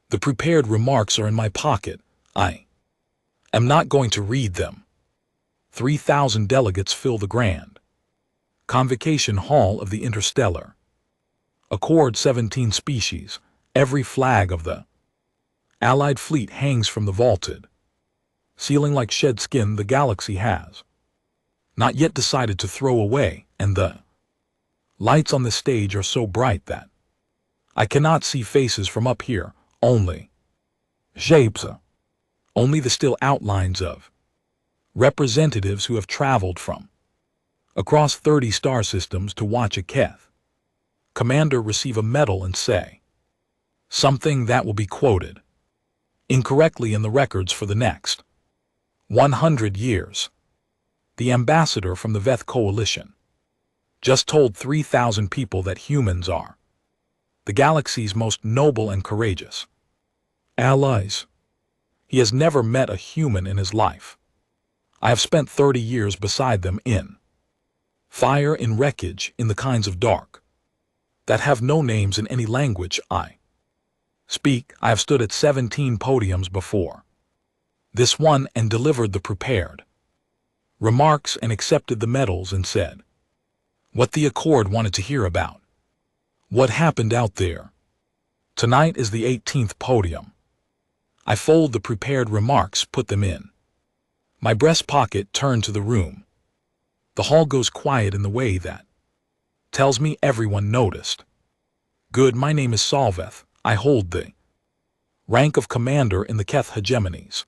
The prepared remarks are in my pocket. I am not going to read them. 3,000 delegates fill the grand convocation hall of the Interstellar. Accord 17 species, every flag of the Allied fleet hangs from the vaulted ceiling like shed skin the galaxy has not yet decided to throw away, and the lights on the stage are so bright that I cannot see faces from up here, only shapes, only the still outlines of representatives who have traveled from across 30 star systems to watch a Keth commander receive a medal and say something that will be quoted incorrectly in the records for the next 100 years. The ambassador from the Veth Coalition just told 3,000 people that humans are the galaxy's most noble and courageous allies. He has never met a human in his life. I have spent 30 years beside them in fire, in wreckage, in the kinds of dark that have no names in any language I speak. I have stood at 17 podiums before this one and delivered the prepared remarks and accepted the medals and said what the Accord wanted to hear about. What happened out there. Tonight is the 18th podium. I fold the prepared remarks, put them in my breast pocket, turn to the room. The hall goes quiet in the way that tells me everyone noticed. Good, my name is Salveth. I hold the rank of commander in the Keth hegemony's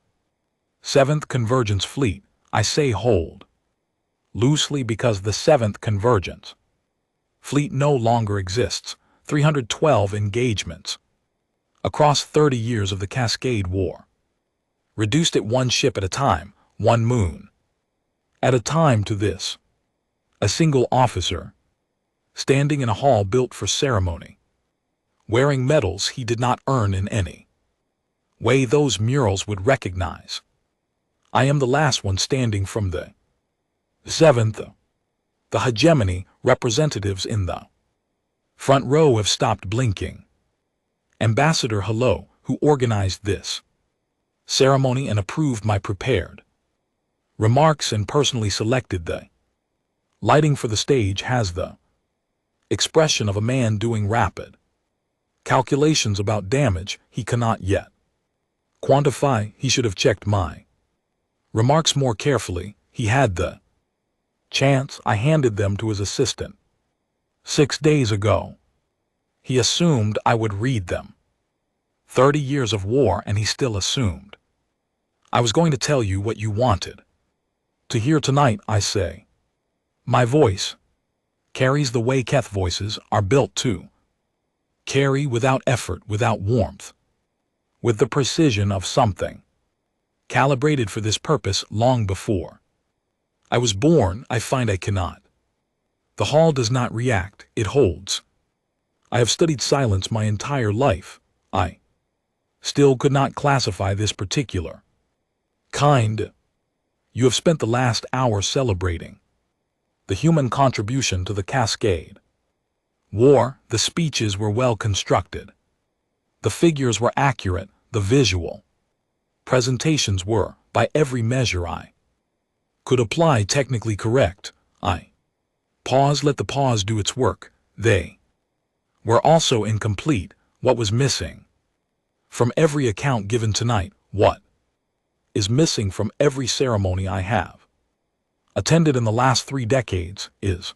7th Convergence Fleet. I say hold loosely because the 7th Convergence Fleet no longer exists. 312 engagements across 30 years of the Cascade War, reduced it one ship at a time, one moon at a time to this. A single officer, standing in a hall built for ceremony, wearing medals he did not earn in any way those murals would recognize. I am the last one standing from the 7th. The hegemony representatives in the front row have stopped blinking. Ambassador Hello, who organized this ceremony and approved my prepared remarks and personally selected the lighting for the stage, has the expression of a man doing rapid calculations about damage he cannot yet quantify. He should have checked my remarks more carefully. He had the chance. I handed them to his assistant 6 days ago. He assumed I would read them. 30 years of war, and he still assumed I was going to tell you what you wanted to hear tonight. I say my voice carries the way Keth voices are built to carry, without effort, without warmth, with the precision of something calibrated for this purpose long before I was born. I find I cannot. The hall does not react, it holds. I have studied silence my entire life. I still could not classify this particular kind. You have spent the last hour celebrating the human contribution to the Cascade War. The speeches were well constructed. The figures were accurate. The visual presentations were, by every measure I could apply, technically correct. I pause, let the pause do its work. They were also incomplete. What was missing from every account given tonight, what is missing from every ceremony I have attended in the last 3 decades, is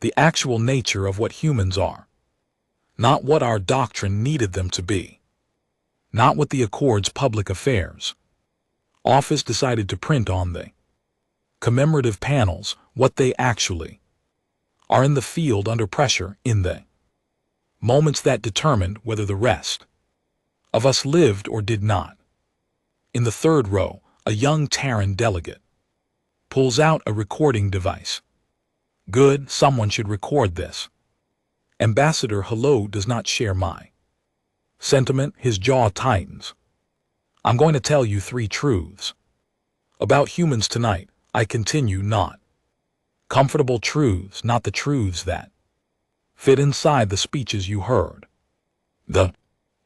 the actual nature of what humans are, not what our doctrine needed them to be, not what the Accord's public affairs office decided to print on the commemorative panels, what they actually are in the field under pressure, in the moments that determined whether the rest of us lived or did not. In the third row, a young Terran delegate pulls out a recording device. Good, someone should record this. Ambassador Hello does not share my sentiment. His jaw tightens. I'm going to tell you 3 truths about humans tonight. I continue, not comfortable truths, not the truths that fit inside the speeches you heard. The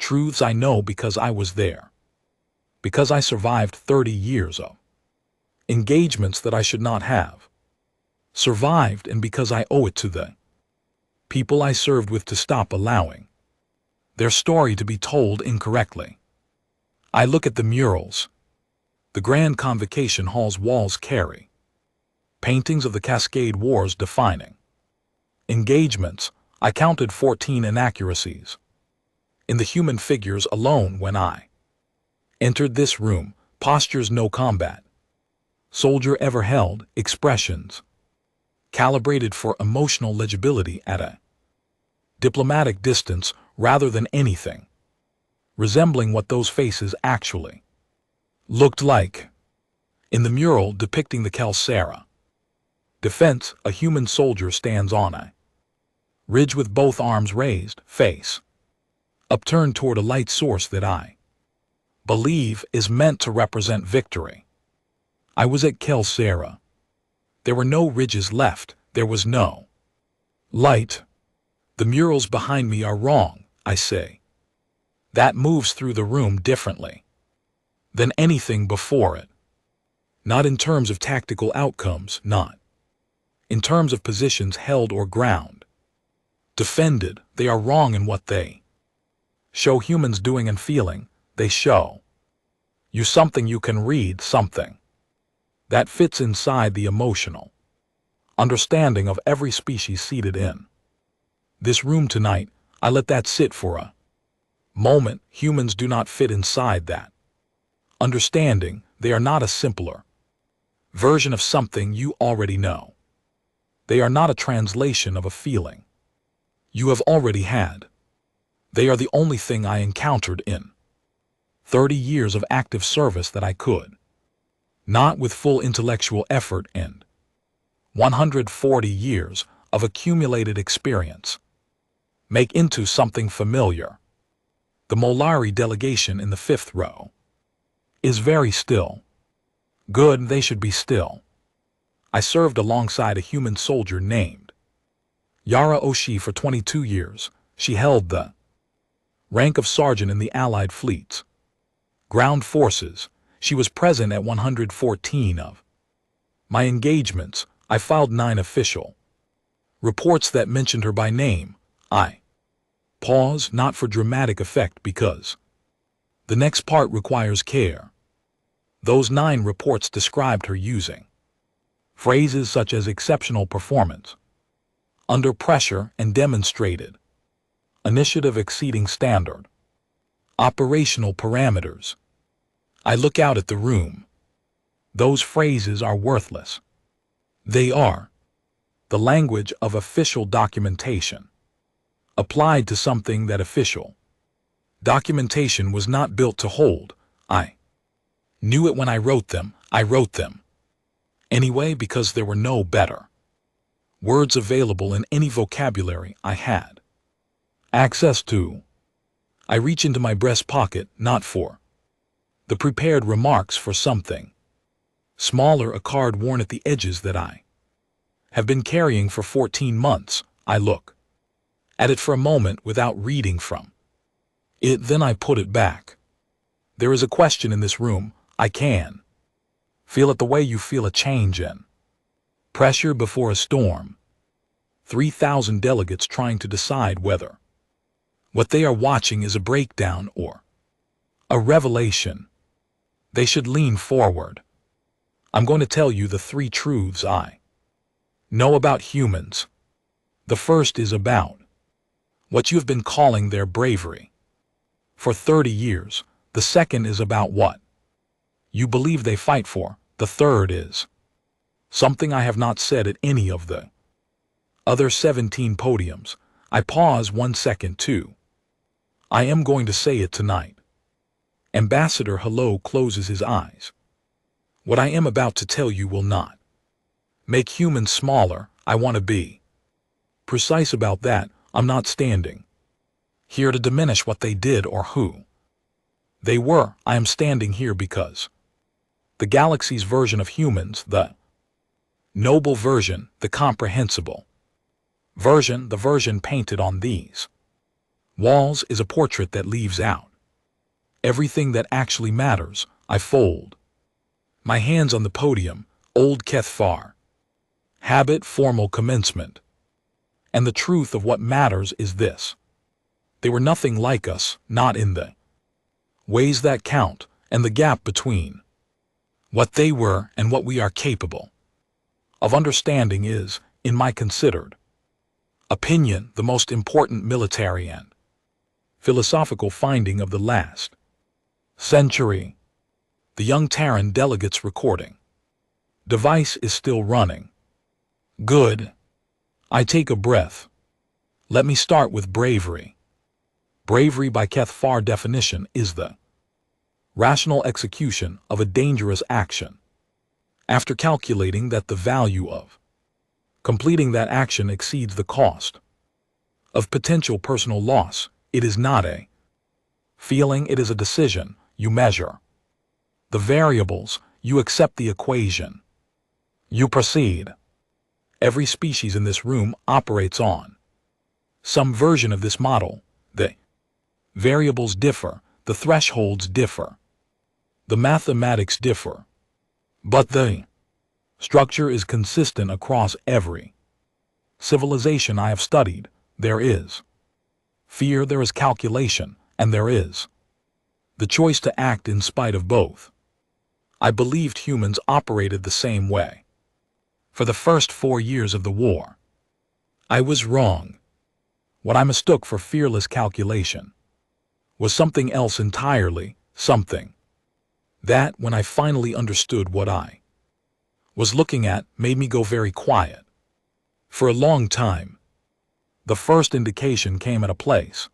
Truths I know because I was there. Because I survived 30 years of engagements that I should not have survived, and because I owe it to the people I served with to stop allowing their story to be told incorrectly. I look at the murals. The Grand Convocation Hall's walls carry paintings of the Cascade Wars defining engagements. I counted 14 inaccuracies in the human figures alone when I entered this room. Postures no combat soldier ever held, expressions calibrated for emotional legibility at a diplomatic distance rather than anything resembling what those faces actually looked like. In the mural depicting the Kelsera defense, a human soldier stands on a ridge with both arms raised, face upturned toward a light source that I believe is meant to represent victory. I was at Kelsera. There were no ridges left, there was no light. The murals behind me are wrong, I say. That moves through the room differently than anything before it. Not in terms of tactical outcomes, not in terms of positions held or ground defended. They are wrong in what they show humans doing and feeling. They show you something you can read, something that fits inside the emotional understanding of every species seated in this room tonight. I let that sit for a moment. Humans do not fit inside that understanding. They are not a simpler version of something you already know. They are not a translation of a feeling you have already had. They are the only thing I encountered in 30 years of active service that I could, not with full intellectual effort and 140 years of accumulated experience, make into something familiar. The Molari delegation in the 5th row is very still. Good, they should be still. I served alongside a human soldier named Yara Oshii for 22 years. She held the rank of sergeant in the Allied fleet's ground forces. She was present at 114 of my engagements. I filed 9 official reports that mentioned her by name. I pause, not for dramatic effect, because the next part requires care. Those 9 reports described her using phrases such as exceptional performance under pressure and demonstrated initiative exceeding standard operational parameters. I look out at the room. Those phrases are worthless. They are the language of official documentation applied to something that official documentation was not built to hold. I knew it when I wrote them. I wrote them anyway because there were no better words available in any vocabulary I had access to. I reach into my breast pocket, not for the prepared remarks, for something smaller, a card worn at the edges that I have been carrying for 14 months. I look at it for a moment without reading from it, then I put it back. There is a question in this room. I can feel it the way you feel a change in pressure before a storm. 3,000 delegates trying to decide whether what they are watching is a breakdown or a revelation. They should lean forward. I'm going to tell you the 3 truths I know about humans. The first is about what you've been calling their bravery for 30 years. The second is about what you believe they fight for. The third is something I have not said at any of the other 17 podiums. I pause 1 second too. I am going to say it tonight. Ambassador Hello closes his eyes. What I am about to tell you will not make humans smaller. I want to be precise about that. I'm not standing here to diminish what they did or who they were. I am standing here because the galaxy's version of humans, the noble version, the comprehensible version, the version painted on these Walls is a portrait that leaves out everything that actually matters. I fold my hands on the podium, old Kethfar. Habit, formal commencement. And the truth of what matters is this. They were nothing like us, not in the ways that count, and the gap between what they were and what we are capable of understanding is, in my considered opinion, the most important military and philosophical finding of the last century. The young Terran delegates recording device is still running. Good. I take a breath. Let me start with bravery. Bravery by Kethfar definition is the rational execution of a dangerous action. After calculating that the value of completing that action exceeds the cost of potential personal loss, it is not a feeling, it is a decision. You measure the variables, you accept the equation, you proceed. Every species in this room operates on some version of this model. The variables differ, the thresholds differ, the mathematics differ, but the structure is consistent across every civilization I have studied. There is fear, there is calculation, and there is the choice to act in spite of both. I believed humans operated the same way for the first 4 years of the war. I was wrong. What I mistook for fearless calculation was something else entirely, something that, when I finally understood what I was looking at, made me go very quiet. For a long time, the first indication came at a place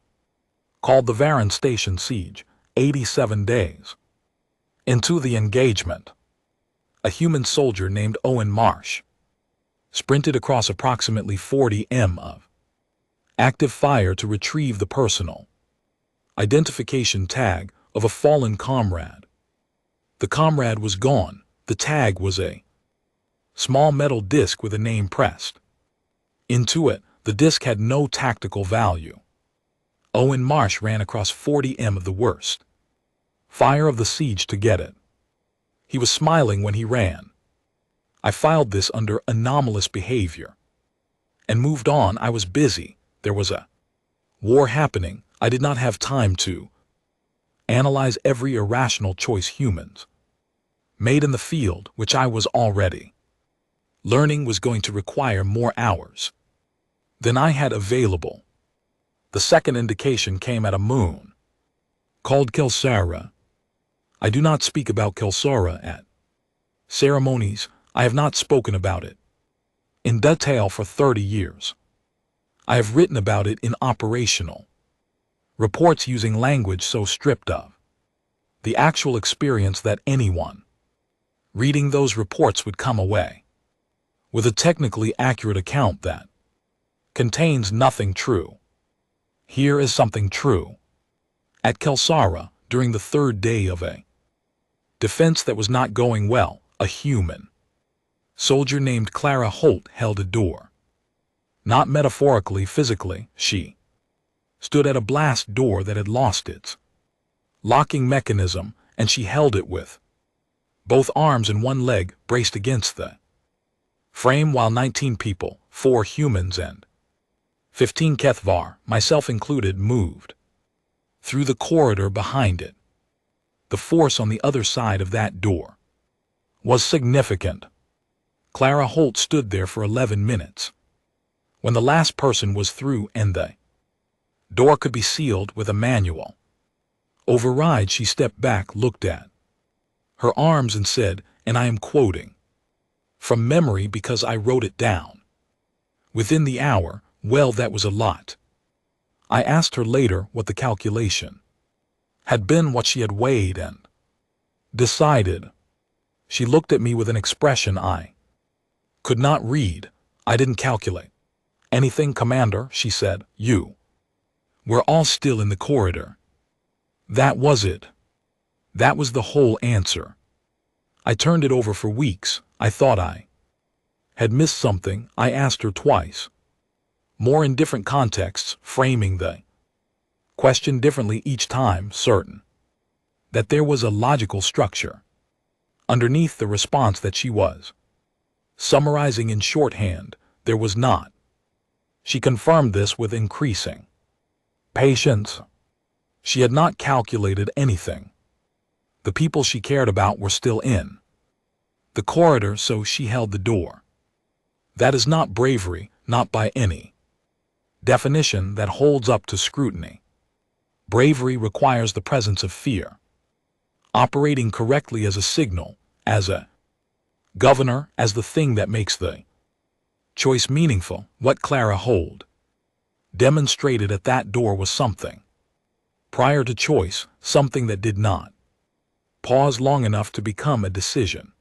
called the Varan Station Siege, 87 days into the engagement. A human soldier named Owen Marsh sprinted across approximately 40 m of active fire to retrieve the personal identification tag of a fallen comrade. The comrade was gone. The tag was a small metal disc with a name pressed into it. The disc had no tactical value. Owen Marsh ran across 40 m of the worst fire of the siege to get it. He was smiling when he ran. I filed this under anomalous behavior and moved on. I was busy. There was a war happening. I did not have time to analyze every irrational choice humans made in the field, which I was already learning was going to require more hours than I had available. The second indication came at a moon called Kelsara. I do not speak about Kelsara at ceremonies. I have not spoken about it in detail for 30 years. I have written about it in operational reports using language so stripped of the actual experience that anyone reading those reports would come away with a technically accurate account that contains nothing true. Here is something true. At Kelsara, during the third day of a defense that was not going well, a human soldier named Clara Holt held a door. Not metaphorically, physically, she stood at a blast door that had lost its locking mechanism, and she held it with both arms and one leg braced against the frame while 19 people, 4 humans and 15 Kethvar, myself included, moved through the corridor behind it. The force on the other side of that door was significant. Clara Holt stood there for 11 minutes. When the last person was through and the door could be sealed with a manual override, she stepped back, looked at her arms and said, and I am quoting from memory because I wrote it down, "Within the hour, well, that was a lot." I asked her later what the calculation had been, what she had weighed and decided. She looked at me with an expression I could not read. I didn't calculate anything, Commander, she said. You were all still in the corridor. That was it. That was the whole answer. I turned it over for weeks. I thought I had missed something. I asked her twice, more in different contexts, framing the questioned differently each time, certain that there was a logical structure underneath the response that she was summarizing in shorthand. There was not. She confirmed this with increasing patience. She had not calculated anything. The people she cared about were still in the corridor, so she held the door. That is not bravery, not by any definition that holds up to scrutiny. Bravery requires the presence of fear, operating correctly as a signal, as a governor, as the thing that makes the choice meaningful. What Clara Hold demonstrated at that door was something prior to choice, something that did not pause long enough to become a decision.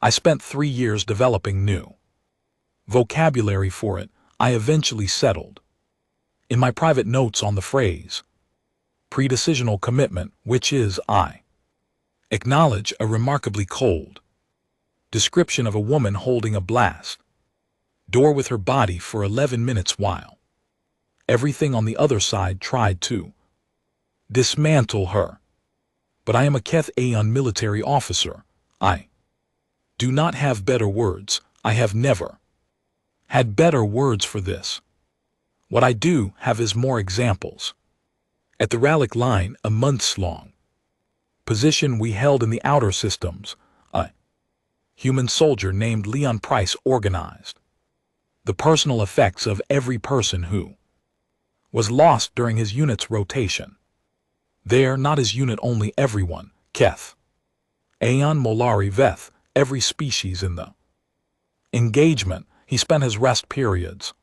I spent 3 years developing new vocabulary for it. I eventually settled in my private notes on the phrase pre-decisional commitment, which is, I acknowledge, a remarkably cold description of a woman holding a blast door with her body for 11 minutes while everything on the other side tried to dismantle her. But I am a Keth Aeon military officer. I do not have better words. I have never had better words for this. What I do have is more examples. At the Rallic line, a months-long position we held in the outer systems, a human soldier named Leon Price organized the personal effects of every person who was lost during his unit's rotation. There, not his unit only, everyone, Keth Aeon Molari Veth, every species in the engagement. He spent his rest periods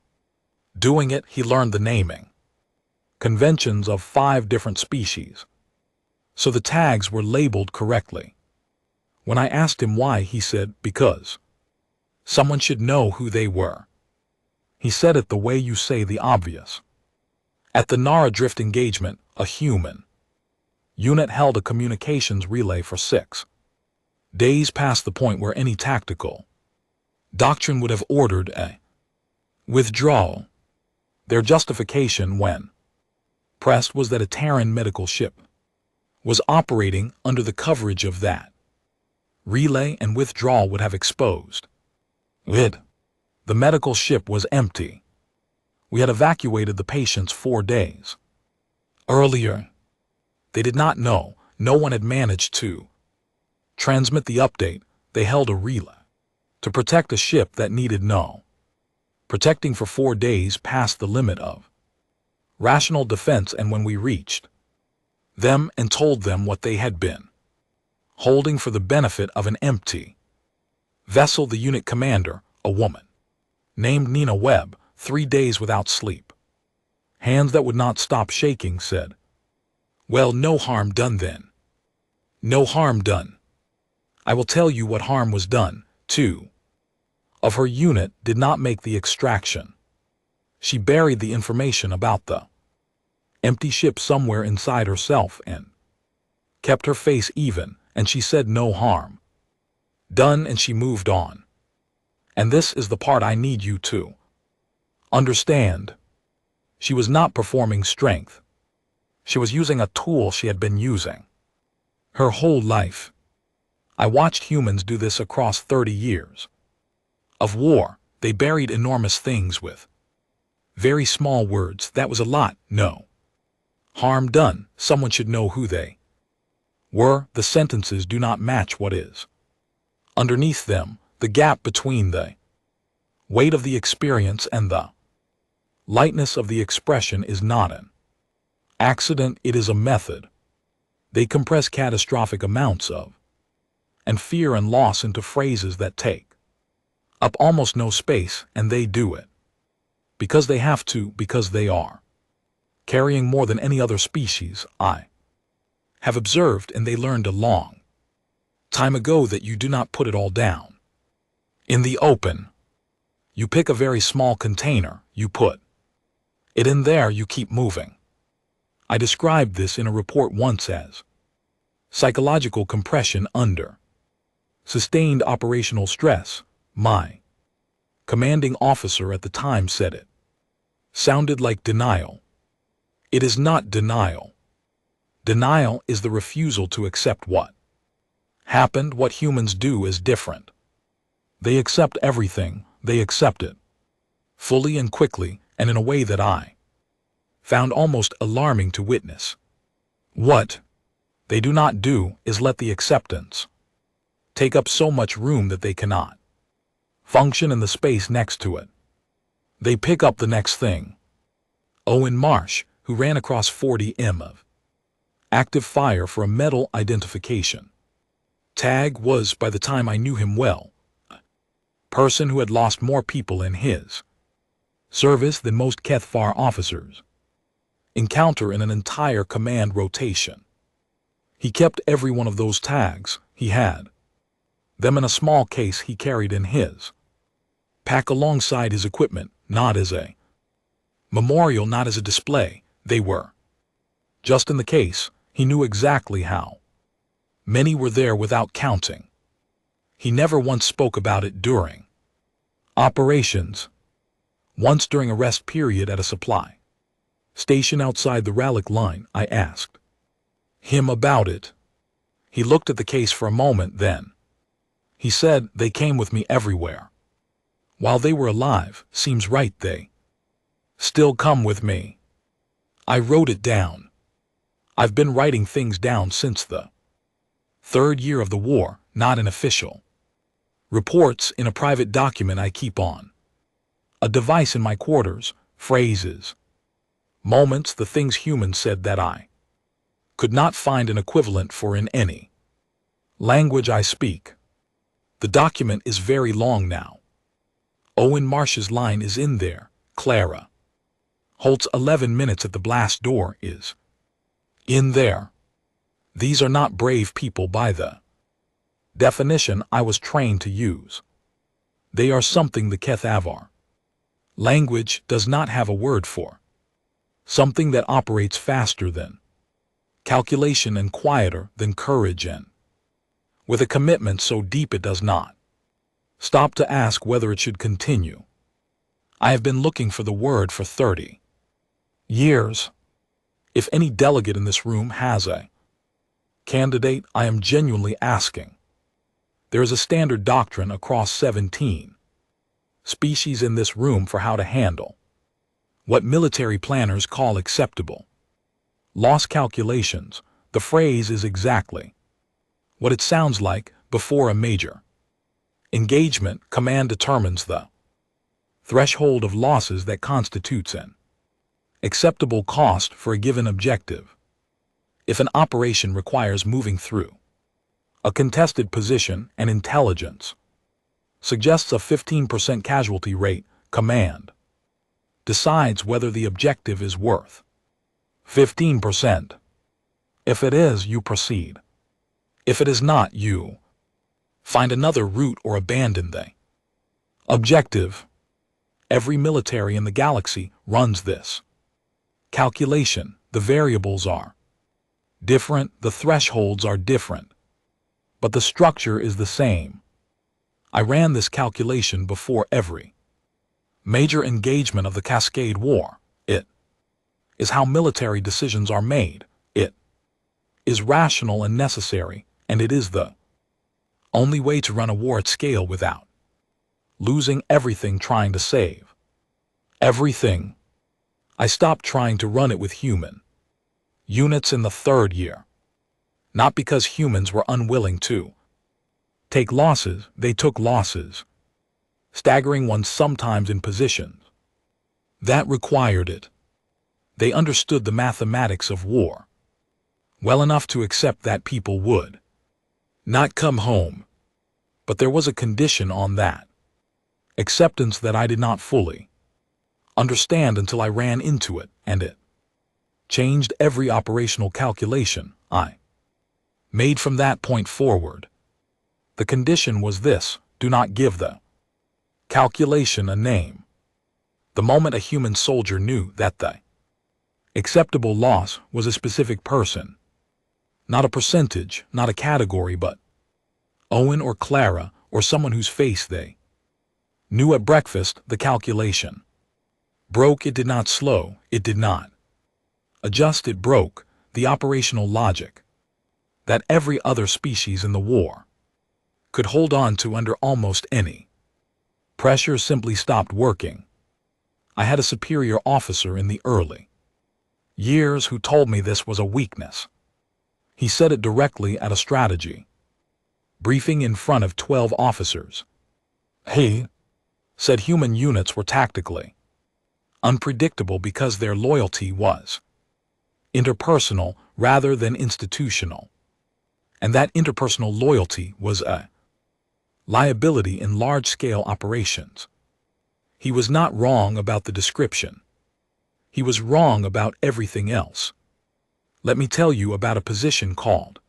doing it. He learned the naming conventions of 5 different species, so the tags were labeled correctly. When I asked him why, he said, because someone should know who they were. He said it the way you say the obvious. At the Nara Drift engagement, a human unit held a communications relay for 6 days past the point where any tactical doctrine would have ordered a withdrawal. Their justification when pressed was that a Terran medical ship was operating under the coverage of that relay, and withdrawal would have exposed it. The medical ship was empty. We had evacuated the patients 4 days earlier. They did not know. No one had managed to transmit the update. They held a relay to protect a ship that needed no protecting for 4 days past the limit of rational defense. And when we reached them and told them what they had been holding for the benefit of an empty vessel, the unit commander, a woman named Nina Webb, 3 days without sleep, hands that would not stop shaking, said, "Well, no harm done then. No harm done. I will tell you what harm was done. 2 of her unit did not make the extraction. She buried the information about the empty ship somewhere inside herself and kept her face even, and she said no harm done, and she moved on. And this is the part I need you to understand. She was not performing strength. She was using a tool she had been using her whole life. I watched humans do this across 30 years of war. They buried enormous things with very small words. That was a lot. No harm done. Someone should know who they were. The sentences do not match what is underneath them. The gap between the weight of the experience and the lightness of the expression is not an accident. It is a method. They compress catastrophic amounts of and fear and loss into phrases that take up almost no space, and they do it because they have to, because they are carrying more than any other species I have observed, and they learned a long time ago that you do not put it all down in the open. You pick a very small container, you put it in there, you keep moving. I described this in a report once as psychological compression under sustained operational stress. My commanding officer at the time said it sounded like denial. It is not denial. Denial is the refusal to accept what happened. What humans do is different. They accept everything, they accept it fully and quickly and in a way that I found almost alarming to witness. What they do not do is let the acceptance take up so much room that they cannot function in the space next to it. They pick up the next thing. Owen Marsh, who ran across 40 m of active fire for a metal identification tag, was, by the time I knew him well, a person who had lost more people in his service than most Kethfar officers encounter in an entire command rotation. He kept every one of those tags. He had them in a small case he carried in his pack alongside his equipment, not as a memorial, not as a display. They were just in the case. He knew exactly how many were there without counting. He never once spoke about it during operations. Once during a rest period at a supply station outside the Rallic line, I asked him about it. He looked at the case for a moment, then he said, "They came with me everywhere. While they were alive, seems right, they still come with me." I wrote it down. I've been writing things down since the 3rd year of the war, not in official reports, in a private document I keep on a device in my quarters, phrases, moments, the things humans said that I could not find an equivalent for in any language I speak. The document is very long now. Owen Marsh's line is in there. Clara Holt's 11 minutes at the blast door is in there. These are not brave people by the definition I was trained to use. They are something the Kethavar language does not have a word for. Something that operates faster than calculation and quieter than courage, and with a commitment so deep it does not stop to ask whether it should continue. I have been looking for the word for 30 years. If any delegate in this room has a candidate, I am genuinely asking. There is a standard doctrine across 17 species in this room for how to handle what military planners call acceptable loss calculations. The phrase is exactly what it sounds like. Before a major engagement, command determines the threshold of losses that constitutes an acceptable cost for a given objective. If an operation requires moving through a contested position and intelligence suggests a 15% casualty rate, command decides whether the objective is worth 15%. If it is, you proceed. If it is not, you find another route or abandon the objective. Every military in the galaxy runs this calculation. The variables are different, the thresholds are different, but the structure is the same. I ran this calculation before every major engagement of the Cascade War. It is how military decisions are made. It is rational and necessary, and it is the only way to run a war at scale without losing everything trying to save everything. I stopped trying to run it with human units in the 3rd year. Not because humans were unwilling to take losses, they took losses, staggering ones sometimes in positions that required it. They understood the mathematics of war well enough to accept that people would not come home. But there was a condition on that acceptance that I did not fully understand until I ran into it, and it changed every operational calculation I made from that point forward. The condition was this: do not give the calculation a name. The moment a human soldier knew that the acceptable loss was a specific person, not a percentage, not a category, but Owen or Clara or someone whose face they knew at breakfast, the calculation broke. It did not slow, it did not Adjust it broke the operational logic that every other species in the war could hold on to under almost any pressure. Simply stopped working. I had a superior officer in the early years who told me this was a weakness. He said it directly at a strategy briefing in front of 12 officers. He said human units were tactically unpredictable because their loyalty was interpersonal rather than institutional, and that interpersonal loyalty was a liability in large-scale operations. He was not wrong about the description. He was wrong about everything else. Let me tell you about a position called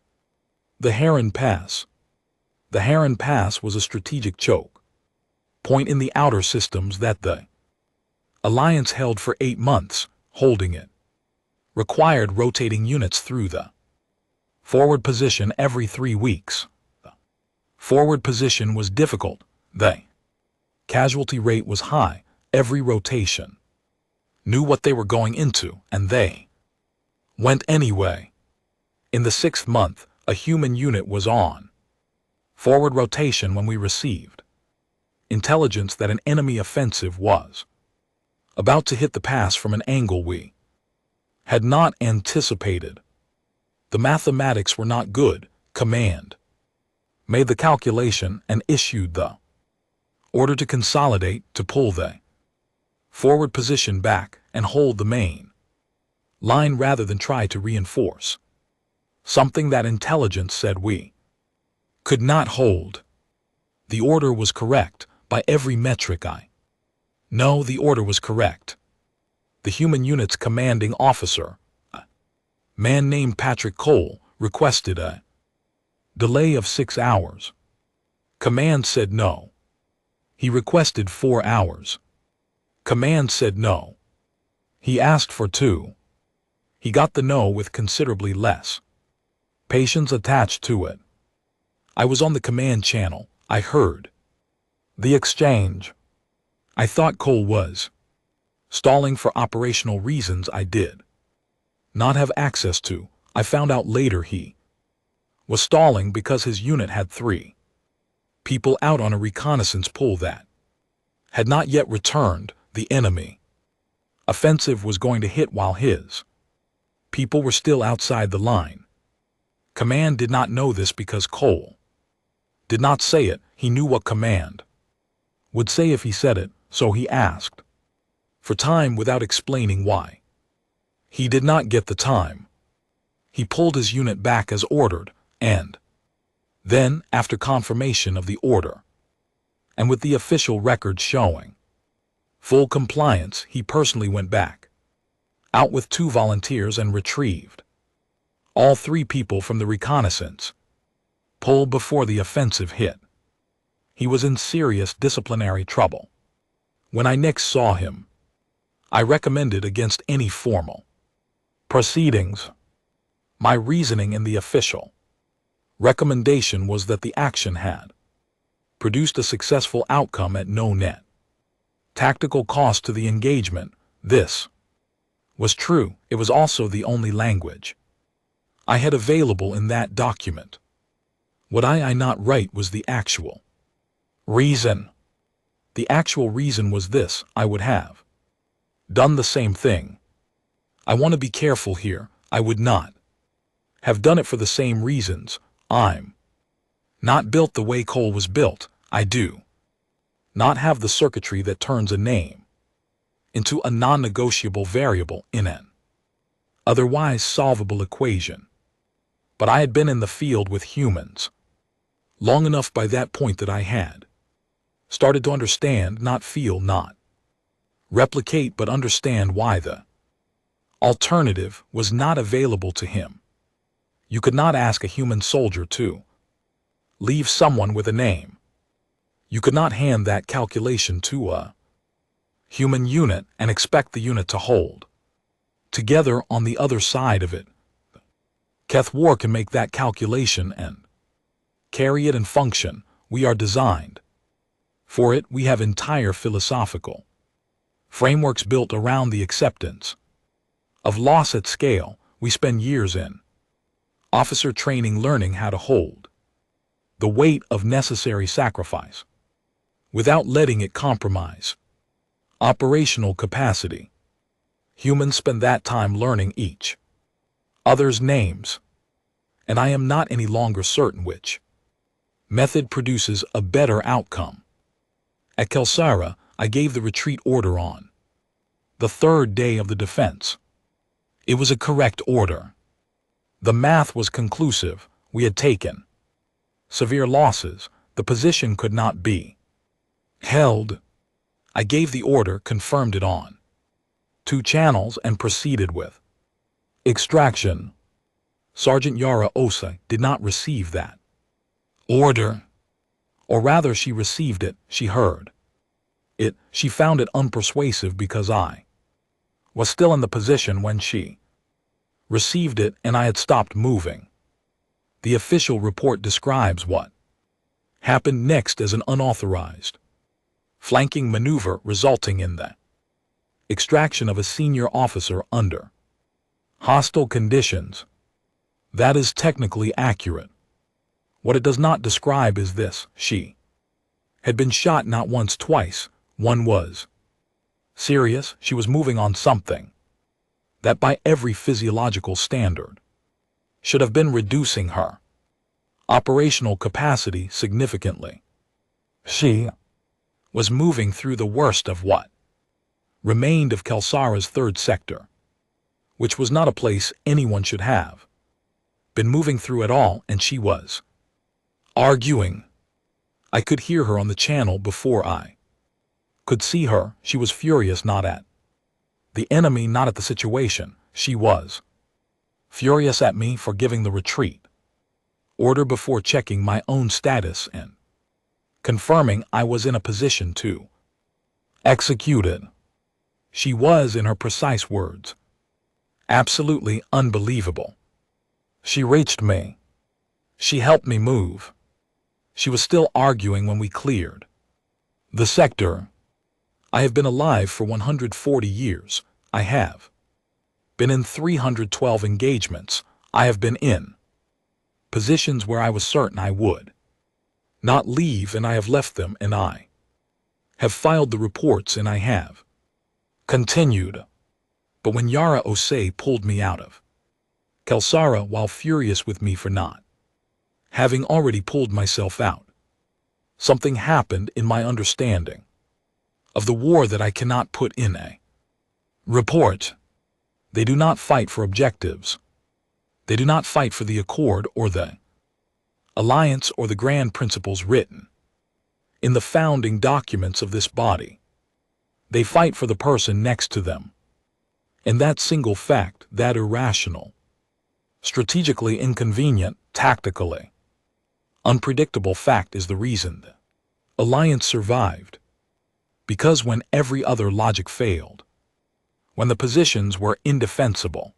the Heron Pass. The Heron Pass was a strategic choke point in the outer systems that the Alliance held for 8 months. Holding it required rotating units through the forward position every 3 weeks. The forward position was difficult. The casualty rate was high. Every rotation knew what they were going into, and they went anyway. In the 6th month, a human unit was on forward rotation when we received intelligence that an enemy offensive was about to hit the pass from an angle we had not anticipated. The mathematics were not good. Command made the calculation and issued the order to consolidate, to pull the forward position back and hold the main line rather than try to reinforce something that intelligence said we could not hold. The order was correct by every metric. No, the order was correct. The human unit's commanding officer, a man named Patrick Cole, requested a delay of 6 hours. Command said no. He requested 4 hours. Command said no. He asked for 2. He got the no with considerably less patience attached to it. I was on the command channel. I heard the exchange. I thought Cole was stalling for operational reasons I did not have access to. I found out later he was stalling because his unit had 3 people out on a reconnaissance pull that had not yet returned. The enemy offensive was going to hit while his people were still outside the line. Command did not know this because Cole did not say it. He knew what Command would say if he said it, so he asked for time without explaining why. He did not get the time. He pulled his unit back as ordered, and then, after confirmation of the order, and with the official record showing full compliance, he personally went back out with 2 volunteers and retrieved all 3 people from the reconnaissance pull before the offensive hit. He was in serious disciplinary trouble. When I next saw him, I recommended against any formal proceedings. My reasoning in the official recommendation was that the action had produced a successful outcome at no net tactical cost to the engagement. This was true. It was also the only language I had available in that document. What I not write was the actual reason. The actual reason was this: I would have done the same thing. I want to be careful here. I would not have done it for the same reasons. I'm not built the way Cole was built. I do not have the circuitry that turns a name into a non-negotiable variable in an otherwise solvable equation. But I had been in the field with humans long enough by that point that I had started to understand, not feel, not replicate, but understand why the alternative was not available to him. You could not ask a human soldier to leave someone with a name. You could not hand that calculation to a human unit and expect the unit to hold together on the other side of it. Keth War can make that calculation and carry it and function. We are designed for it. We have entire philosophical frameworks built around the acceptance of loss at scale we spend years in. Officer training, learning how to hold the weight of necessary sacrifice without letting it compromise operational capacity. Humans spend that time learning each other's names, and I am not any longer certain which method produces a better outcome. At Kelsara, I gave the retreat order on the third day of the defense. It was a correct order. The math was conclusive. We had taken severe losses. The position could not be held. I gave the order, confirmed it on 2 channels, and proceeded with extraction. Sergeant Yara Osa did not receive that order. Or rather, she received it, she heard it, she found it unpersuasive because I was still in the position when she received it and I had stopped moving. The official report describes what happened next as an unauthorized flanking maneuver resulting in the extraction of a senior officer under hostile conditions. That is technically accurate. What it does not describe is this: she had been shot not once, twice. One was serious. She was moving on something that by every physiological standard should have been reducing her operational capacity significantly. She was moving through the worst of what remained of Kelsara's third sector, which was not a place anyone should have been moving through at all, and she was arguing. I could hear her on the channel before I could see her. She was furious, not at the enemy, not at the situation. She was furious at me for giving the retreat order before checking my own status and confirming I was in a position to execute it. She was, in her precise words, absolutely unbelievable. She reached me. She helped me move. She was still arguing when we cleared the sector. I have been alive for 140 years. I have been in 312 engagements. I have been in positions where I was certain I would not leave, and I have left them, and I have filed the reports, and I have continued. But when Yara Osei pulled me out of Kelsara while furious with me for not having already pulled myself out, something happened in my understanding of the war that I cannot put in a report. They do not fight for objectives. They do not fight for the accord or the alliance or the grand principles written in the founding documents of this body. They fight for the person next to them. And that single fact, that irrational, strategically inconvenient, tactically unpredictable fact, is the reason the alliance survived. Because when every other logic failed, when the positions were indefensible,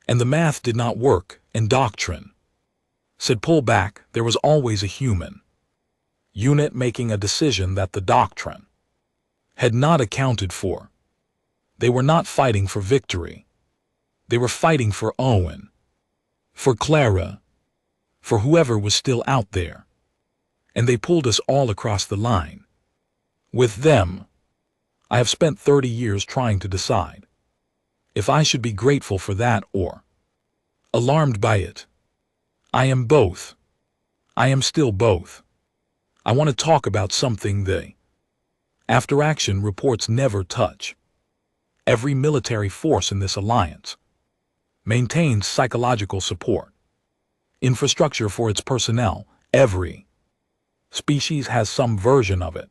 and the math did not work, and doctrine said pull back, there was always a human unit making a decision that the doctrine had not accounted for. They were not fighting for victory. They were fighting for Owen, for Clara, for whoever was still out there. And they pulled us all across the line with them. I have spent 30 years trying to decide if I should be grateful for that or alarmed by it. I am both. I am still both. I want to talk about something the after-action reports never touch. Every military force in this alliance maintains psychological support, infrastructure for its personnel. Every species has some version of it.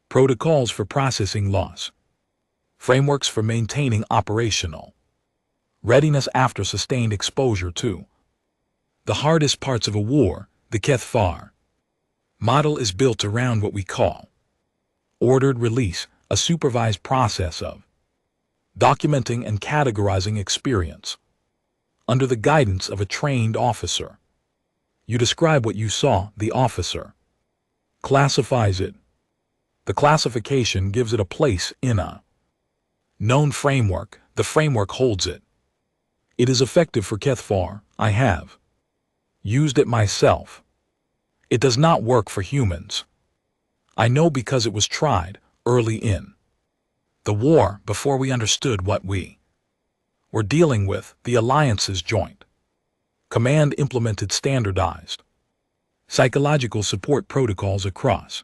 Protocols for processing loss, frameworks for maintaining operational readiness after sustained exposure to the hardest parts of a war. The Kethfar model is built around what we call ordered release, a supervised process of documenting and categorizing experience under the guidance of a trained officer. You describe what you saw, the officer classifies it. The classification gives it a place in a Known framework, the framework holds it. It is effective for Kethvar. I have used it myself. It does not work for humans. I know because it was tried early in the war before we understood what we were dealing with. The Alliance's Joint Command implemented standardized psychological support protocols across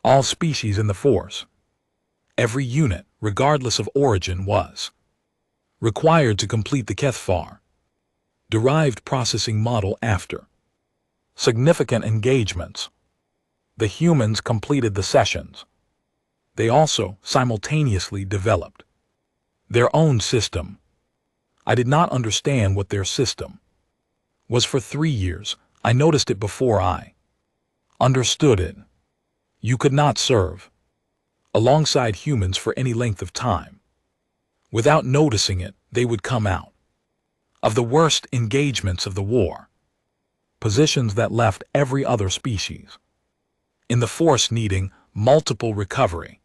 all species in the force. Every unit, regardless of origin, was required to complete the Kethvar derived processing model after significant engagements. The humans completed the sessions. They also simultaneously developed their own system. I did not understand what their system was for 3 years. I noticed it before I understood it. You could not serve alongside humans for any length of time without noticing it. They would come out of the worst engagements of the war, positions that left every other species in the force needing multiple recovery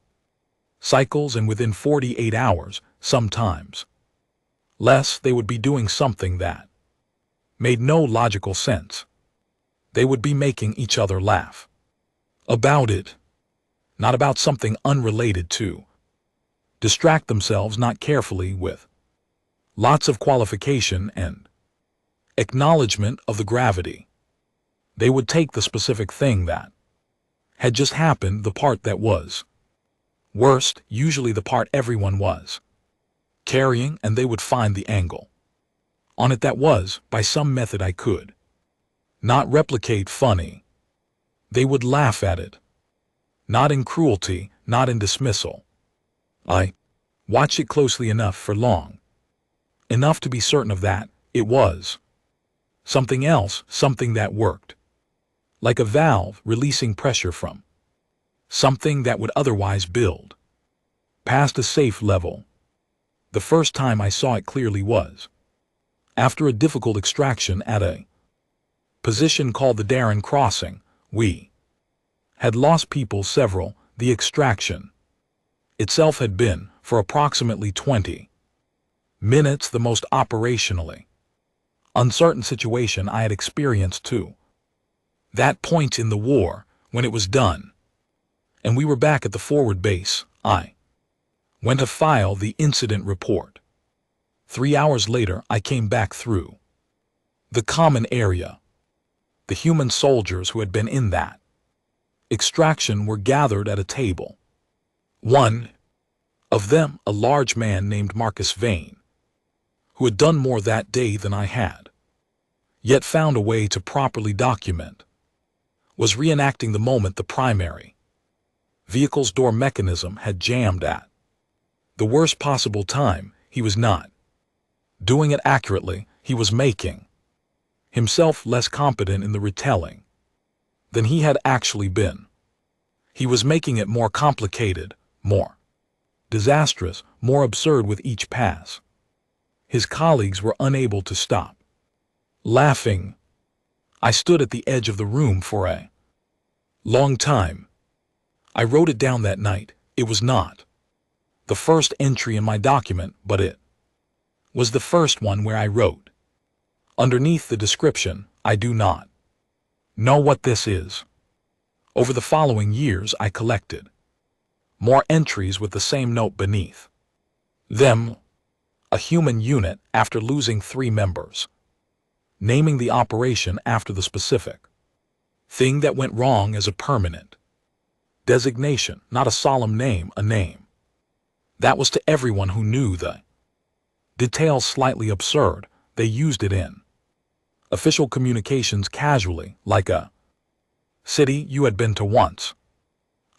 cycles, and within 48 hours, sometimes less, they would be doing something that made no logical sense. They would be making each other laugh about it, not about something unrelated to distract themselves not carefully with lots of qualification and acknowledgement of the gravity. They would take the specific thing that had just happened, the part that was worst, usually the part everyone was carrying, and they would find the angle on it that was, by some method I could not replicate, funny. They would laugh at it, not in cruelty, not in dismissal. I watched it closely enough for long enough to be certain of that. It was something else, something that worked like a valve releasing pressure from something that would otherwise build past a safe level. The first time I saw it clearly was after a difficult extraction at a position called the Darren Crossing. We had lost people several. The extraction itself had been, for approximately 20 minutes, the most operationally uncertain situation I had experienced to that point in the war. When it was done and we were back at the forward base, I went to file the incident report. 3 hours later, I came back through the common area. The human soldiers who had been in that extraction were gathered at a table. One of them, a large man named Marcus Vane, who had done more that day than I had, yet found a way to properly document, was reenacting the moment the primary vehicle's door mechanism had jammed at the worst possible time. He was not doing it accurately. He was making himself less competent in the retelling than he had actually been. He was making it more complicated, more disastrous, more absurd with each pass. His colleagues were unable to stop laughing. I stood at the edge of the room for a long time. I wrote it down that night. It was not the first entry in my document, but it was the first one where I wrote underneath the description, "I do not know what this is." Over the following years, I collected more entries with the same note beneath them. A human unit, after losing 3 members, naming the operation after the specific thing that went wrong as a permanent designation, not a solemn name, a name that was to everyone who knew the details slightly absurd. They used it in official communications casually, like a city you had been to once.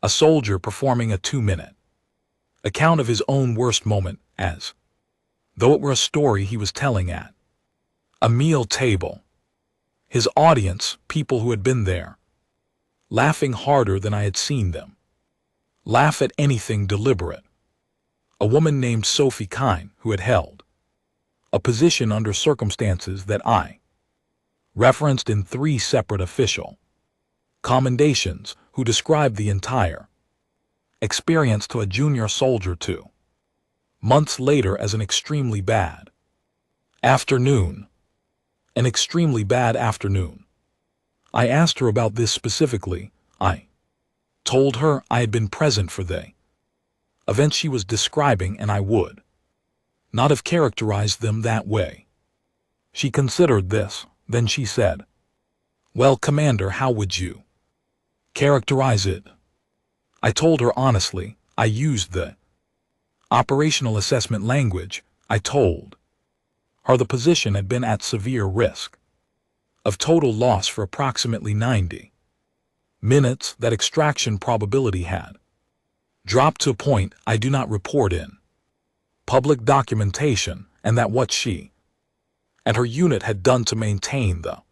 A soldier performing a 2-minute account of his own worst moment, as though it were a story he was telling at a meal table. His audience, people who had been there, laughing harder than I had seen them laugh at anything deliberate. A woman named Sophie Kine, who had held a position under circumstances that I referenced in 3 separate official commendations, who described the entire experience to a junior soldier to Months later as an extremely bad afternoon. An extremely bad afternoon. I asked her about this specifically. I told her I had been present for the events she was describing and I would not have characterized them that way. She considered this, then she said, "Well, Commander, how would you characterize it?" I told her honestly. I used the operational assessment language. I told her the position had been at severe risk of total loss for approximately 90 minutes, that extraction probability had dropped to a point I do not report in public documentation, and that what she and her unit had done to maintain the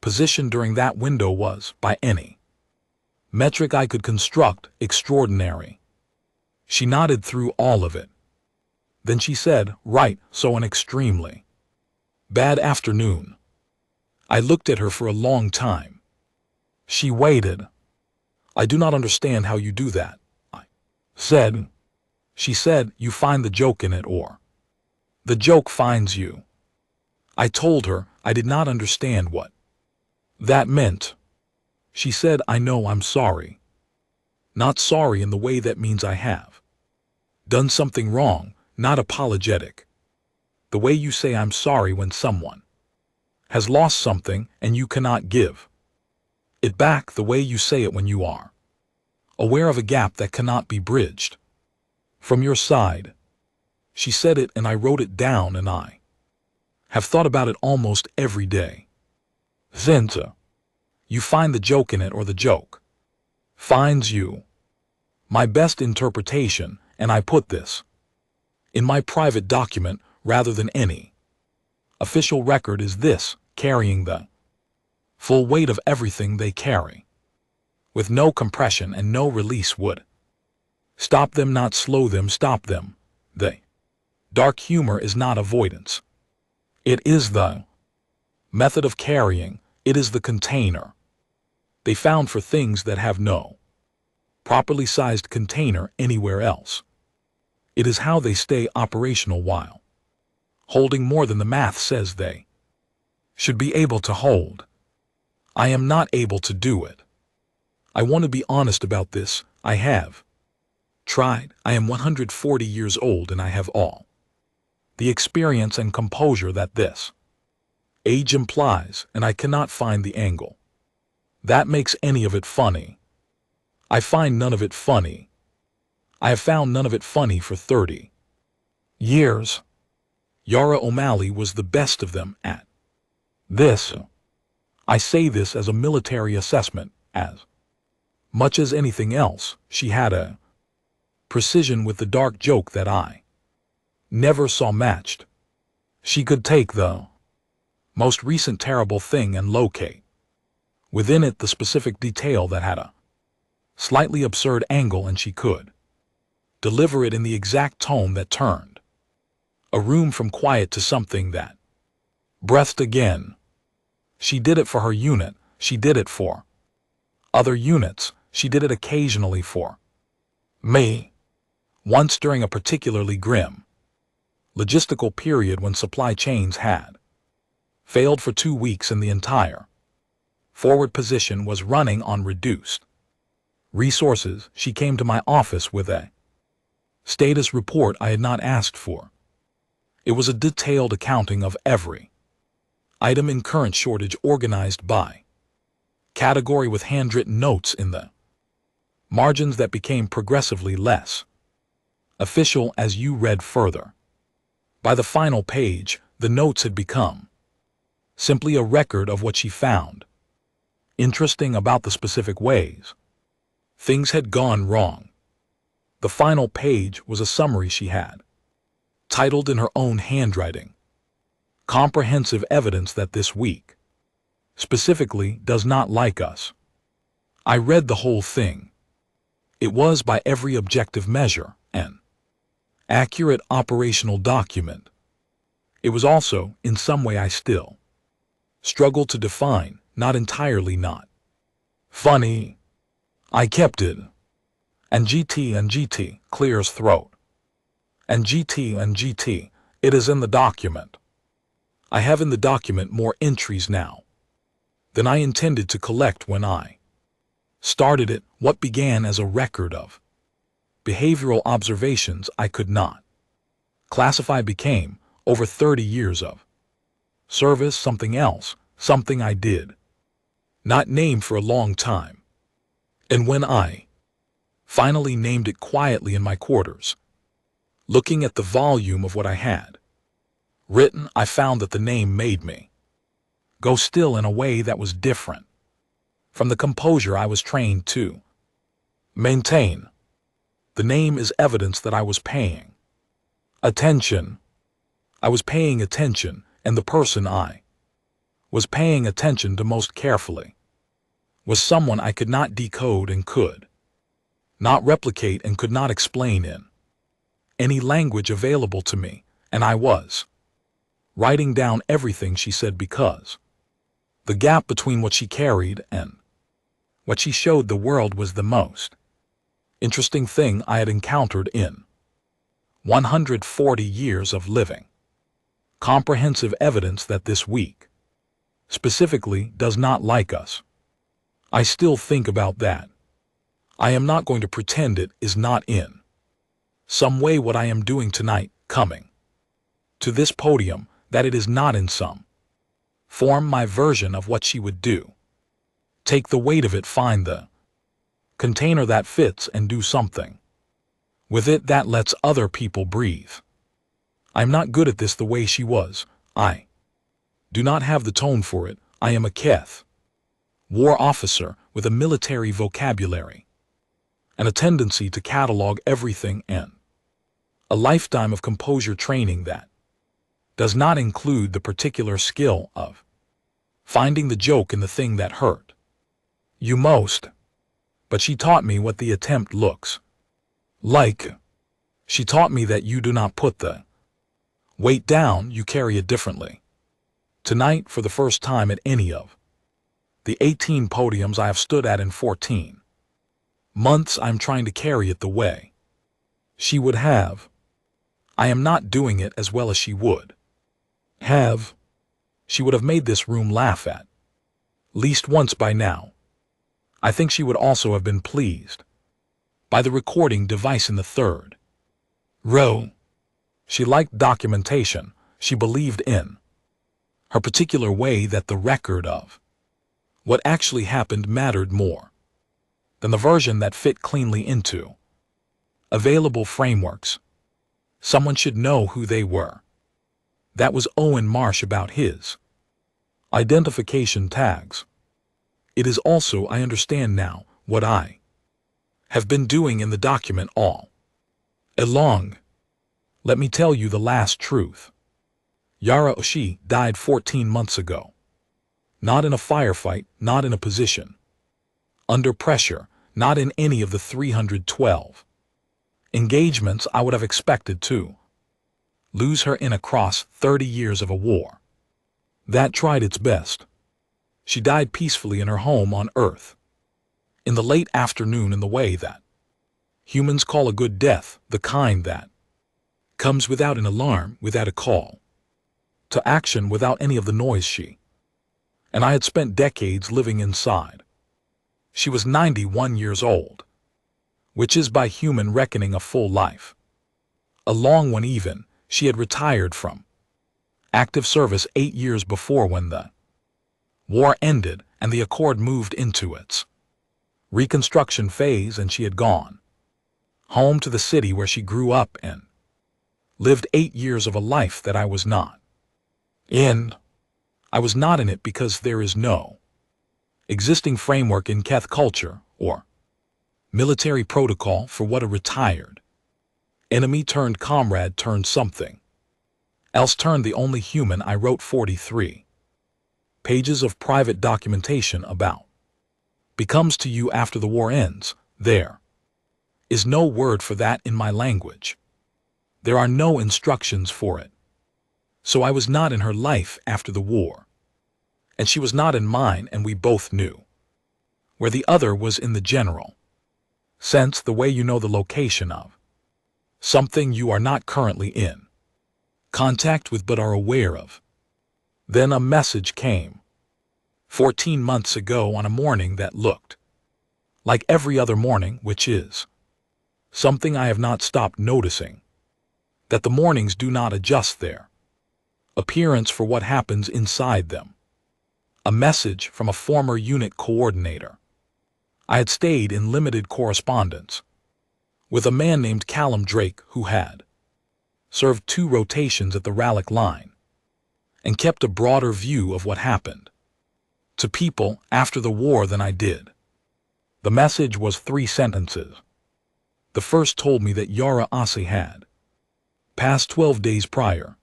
position during that window was, by any metric I could construct, extraordinary. She nodded through all of it. Then she said, "Right, so an extremely bad afternoon." I looked at her for a long time. She waited. "I do not understand how you do that," I said. She said, "You find the joke in it, or the joke finds you." I told her I did not understand what that meant. She said, "I know, I'm sorry. Not sorry in the way that means I have done something wrong, not apologetic. The way you say I'm sorry when someone has lost something and you cannot give it back, the way you say it when you are aware of a gap that cannot be bridged from your side." She said it and I wrote it down, and I have thought about it almost every day since. You find the joke in it, or the joke finds you. My best interpretation, and I put this in my private document rather than any official record, is this: carrying the full weight of everything they carry with no compression and no release would stop them, not slow them, stop them. The dark humor is not avoidance. It is the method of carrying. It is the container they found for things that have no properly sized container anywhere else. It is how they stay operational while holding more than the math says they should be able to hold. I am not able to do it. I want to be honest about this. I have tried. I am 140 years old and I have all the experience and composure that this age implies, and I cannot find the angle that makes any of it funny. I find none of it funny. I have found none of it funny for 30 years. Yara O'Malley was the best of them at this. I say this as a military assessment. As much as anything else, she had a precision with the dark joke that I never saw matched. She could take the most recent terrible thing and locate within it the specific detail that had a slightly absurd angle, and she could deliver it in the exact tone that turned a room from quiet to something that breathed again. She did it for her unit. She did it for other units. She did it occasionally for me. Once during a particularly grim logistical period when supply chains had failed for 2 weeks and the entire forward position was running on reduced resources, she came to my office with a status report I had not asked for. It was a detailed accounting of every item in current shortage, organized by category with handwritten notes in the margins that became progressively less official as you read further. By the final page, the notes had become simply a record of what she found interesting about the specific ways things had gone wrong. The final page was a summary she had titled in her own handwriting, "Comprehensive Evidence That This Week Specifically Does Not Like Us." I read the whole thing. It was, by every objective measure, an accurate operational document. It was also, in some way I still struggle to define, not entirely not funny. I kept it. And GT clears throat. And GT, it is in the document. I have in the document more entries now than I intended to collect when I started it. What began as a record of behavioral observations I could not classify became, over 30 years of service, something else, something I did not name for a long time. And when I finally named it quietly in my quarters, looking at the volume of what I had written, I found that the name made me go still in a way that was different from the composure I was trained to maintain. The name is evidence that I was paying attention. I was paying attention, and the person I was paying attention to most carefully was someone I could not decode and could not replicate and could not explain in any language available to me, and I was writing down everything she said because the gap between what she carried and what she showed the world was the most interesting thing I had encountered in 140 years of living. Comprehensive evidence that this week specifically does not like us. I still think about that. I am not going to pretend it is not in some way what I am doing tonight, coming to this podium, that it is not in some form my version of what she would do. Take the weight of it, find the container that fits, and do something with it that lets other people breathe. I'm not good at this the way she was. I do not have the tone for it. I am a Keth war officer with a military vocabulary and a tendency to catalog everything, and a lifetime of composure training that does not include the particular skill of finding the joke in the thing that hurt you most. But she taught me what the attempt looks like. She taught me that you do not put the weight down, you carry it differently. Tonight, for the first time at any of the 18 podiums I have stood at in 14 months, I'm trying to carry it the way she would have. I am not doing it as well as she would have. She would have made this room laugh at least once by now. I think she would also have been pleased by the recording device in the third row. She liked documentation. She believed in her particular way that the record of what actually happened mattered more than the version that fit cleanly into available frameworks. Someone should know who they were. That was Owen Marsh about his identification tags. It is also, I understand now, what I have been doing in the document all along. Let me tell you the last truth. Yara Oshie died 14 months ago. Not in a firefight, not in a position under pressure, not in any of the 312 engagements I would have expected to lose her in across 30 years of a war that tried its best. She died peacefully in her home on Earth, in the late afternoon, in the way that humans call a good death, the kind that comes without an alarm, without a call to action, without any of the noise she and I had spent decades living inside. She was 91 years old, which is by human reckoning a full life. A long one even. She had retired from active service 8 years before when the war ended and the Accord moved into its reconstruction phase, and she had gone home to the city where she grew up and lived 8 years of a life that I was not in. I was not in it because there is no existing framework in Keth culture or military protocol for what a retired enemy turned comrade turned something else turned the only human. I wrote 43 pages of private documentation about becomes to you after the war ends. There is no word for that in my language. There are no instructions for it. So I was not in her life after the war, and she was not in mine, and we both knew where the other was in the general sense, the way you know the location of something you are not currently in contact with but are aware of. Then a message came. 14 months ago on a morning that looked like every other morning, which is something I have not stopped noticing, that the mornings do not adjust their appearance for what happens inside them. A message from a former unit coordinator. I had stayed in limited correspondence with a man named Callum Drake who had served 2 rotations at the Rallick line and kept a broader view of what happened to people after the war than I did. The message was 3 sentences. The first told me that Yara Asi had passed 12 days prior.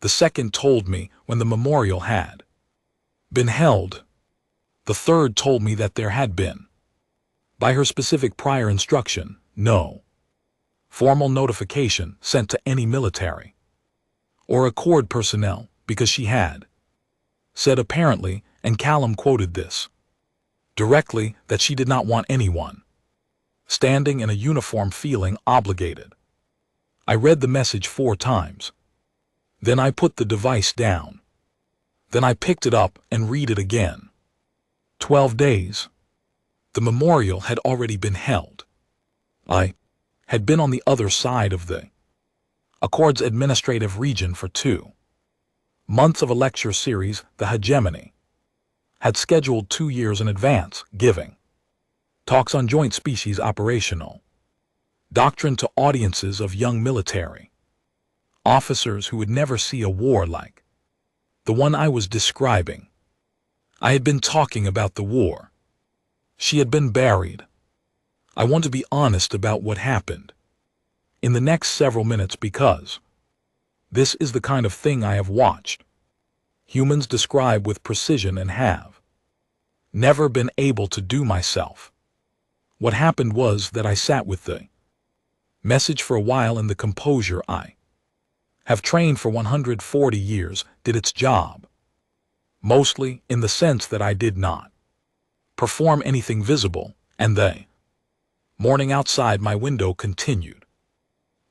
The second told me when the memorial had been held. The third told me that there had been, by her specific prior instruction, no formal notification sent to any military or accord personnel because she had said apparently, and Callum quoted this directly, that she did not want anyone standing in a uniform feeling obligated. I read the message 4 times. Then I put the device down. Then I picked it up and read it again. 12 days. The memorial had already been held. I had been on the other side of the Accord's administrative region for 2 months of a lecture series, The Hegemony, had scheduled 2 years in advance, giving talks on joint species operational doctrine to audiences of young military officers who would never see a war like the one I was describing. I had been talking about the war. She had been buried. I want to be honest about what happened in the next several minutes because this is the kind of thing I have watched humans describe with precision and have never been able to do myself. What happened was that I sat with the message for a while, and the composure I have trained for 140 years did its job, mostly in the sense that I did not perform anything visible, and the morning outside my window continued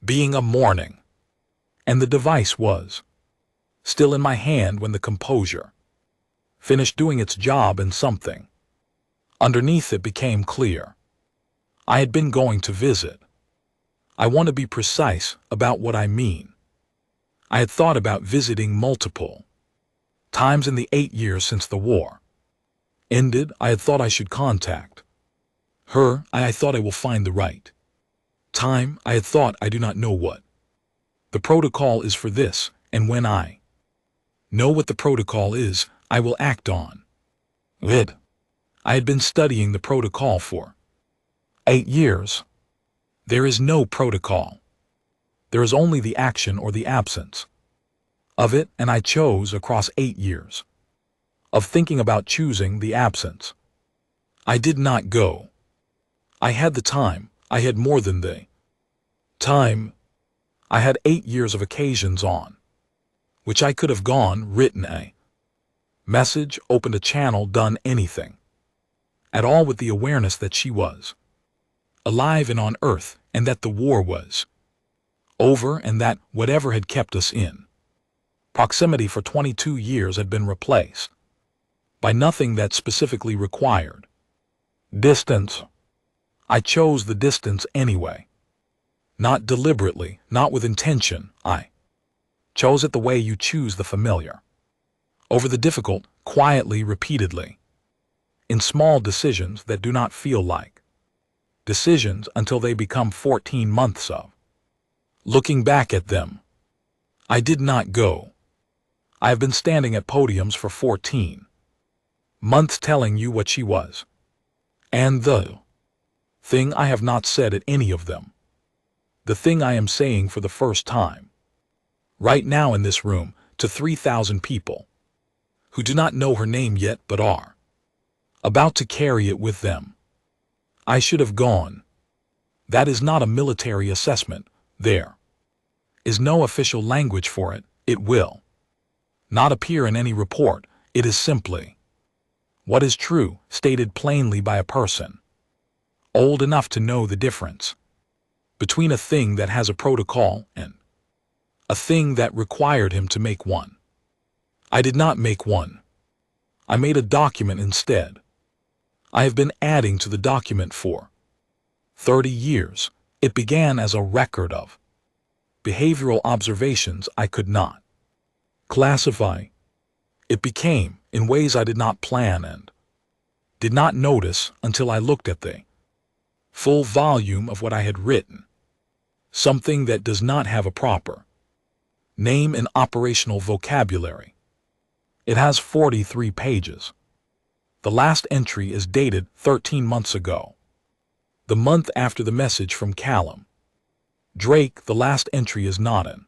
being a morning, and the device was still in my hand when the composure finished doing its job, and something underneath it became clear. I had been going to visit. I want to be precise about what I mean. I had thought about visiting multiple times in the 8 years since the war ended. I had thought I should contact her. I thought I will find the right time. I had thought I do not know what the protocol is for this, and when I know what the protocol is, I will act on it. I had been studying the protocol for 8 years. There is no protocol. There is only the action or the absence of it, and I chose across 8 years of thinking about choosing the absence. I did not go. I had the time. I had more than the time. I had 8 years of occasions on which I could have gone, written a message, opened a channel, done anything at all with the awareness that she was alive and on earth, and that the war was over, and that whatever had kept us in proximity for 22 years had been replaced by nothing that specifically required distance. I chose the distance anyway. Not deliberately, not with intention. I chose it the way you choose the familiar over the difficult, quietly, repeatedly, in small decisions that do not feel like decisions until they become 14 months of looking back at them. I did not go. I have been standing at podiums for 14 months telling you what she was, and the thing I have not said at any of them, the thing I am saying for the first time right now in this room to 3,000 people who do not know her name yet but are about to carry it with them. I should have gone. That is not a military assessment. There is no official language for it. It will not appear in any report. It is simply what is true, stated plainly by a person old enough to know the difference between a thing that has a protocol and a thing that required him to make one. I did not make one. I made a document instead. I have been adding to the document for 30 years. It began as a record of behavioral observations I could not classify. It became, in ways I did not plan and did not notice until I looked at the full volume of what I had written, something that does not have a proper name in operational vocabulary. It has 43 pages. The last entry is dated 13 months ago, the month after the message from Callum. Drake, the last entry is not an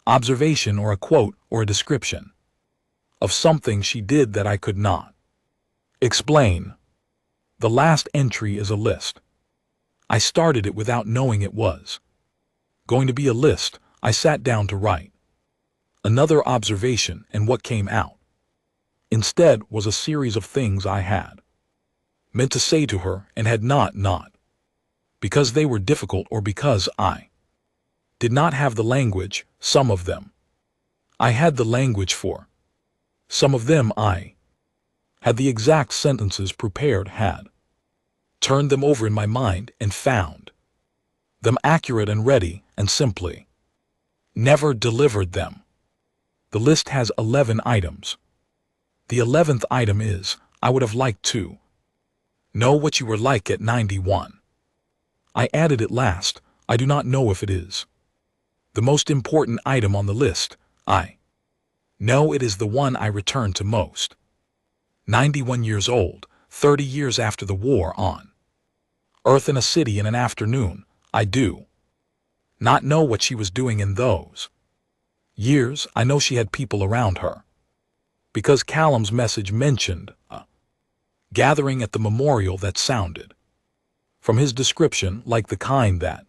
observation or a quote or a description of something she did that I could not explain. The last entry is a list. I started it without knowing it was going to be a list. I sat down to write another observation, and what came out instead was a series of things I had meant to say to her and had not because they were difficult or because I did not have the language. Some of them I had the language for. Some of them I had the exact sentences prepared, had turned them over in my mind and found them accurate and ready, and simply never delivered them. The list has 11 items. The 11th item is, I would have liked to know what you were like at 91. I added it last. I do not know if it is the most important item on the list. I know it is the one I return to most. 91 years old, 30 years after the war on Earth in a city in an afternoon. I do not know what she was doing in those years. I know she had people around her, because Callum's message mentioned a gathering at the memorial that sounded, from his description, like the kind that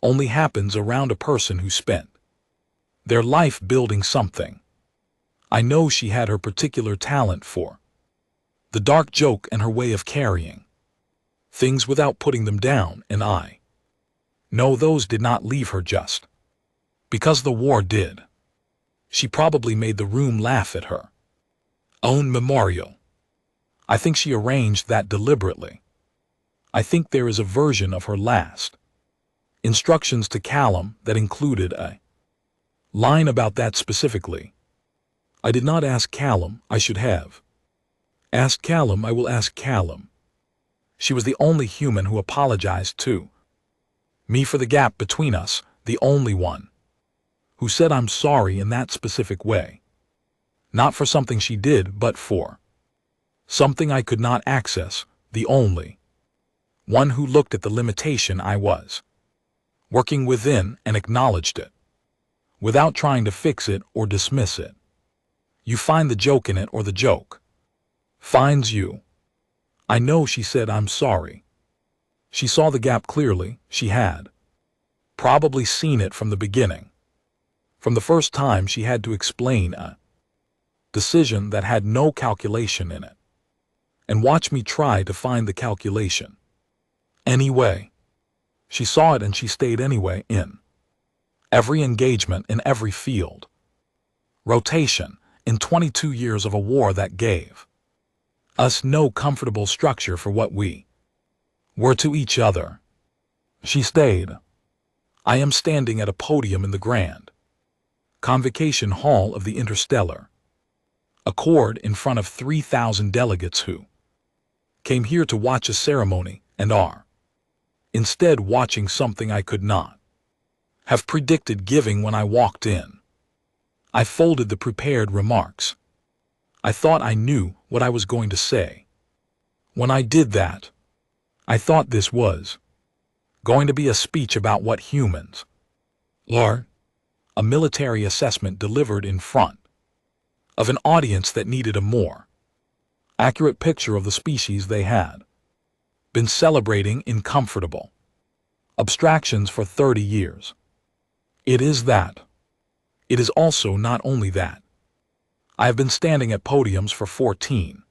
only happens around a person who spent their life building something. I know she had her particular talent for the dark joke and her way of carrying things without putting them down, and I know those did not leave her just because the war did. She probably made the room laugh at her own memorial. I think she arranged that deliberately. I think there is a version of her last instructions to Callum that included a line about that specifically. I did not ask Callum. I should have asked Callum. I will ask Callum. She was the only human who apologized to me for the gap between us, the only one who said I'm sorry in that specific way. Not for something she did, but for something I could not access, the only one who looked at the limitation I was working within and acknowledged it, without trying to fix it or dismiss it. You find the joke in it, or the joke finds you. I know she said I'm sorry. She saw the gap clearly. She had probably seen it from the beginning, from the first time she had to explain a decision that had no calculation in it, and watch me try to find the calculation. Anyway, she saw it, and she stayed anyway in every engagement, in every field rotation, in 22 years of a war that gave us no comfortable structure for what we were to each other. She stayed. I am standing at a podium in the grand convocation hall of the Interstellar Accord in front of 3,000 delegates who came here to watch a ceremony and are instead watching something I could not have predicted giving when I walked in. I folded the prepared remarks. I thought I knew what I was going to say. When I did that, I thought this was going to be a speech about what humans are, a military assessment delivered in front of an audience that needed a more accurate picture of the species they had been celebrating in comfortable abstractions for 30 years. It is that. It is also not only that. I have been standing at podiums for 14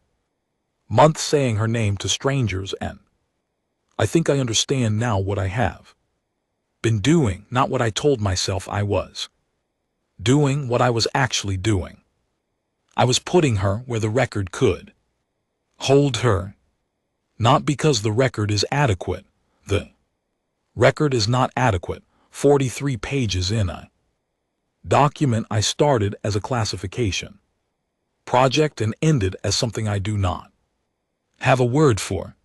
months saying her name to strangers, and I think I understand now what I have Been doing not what I told myself I was. Doing what I was actually doing. I was putting her where the record could hold her. Not because the record is adequate. The record is not adequate. 43 pages in a document I started as a classification project and ended as something I do not have a word for.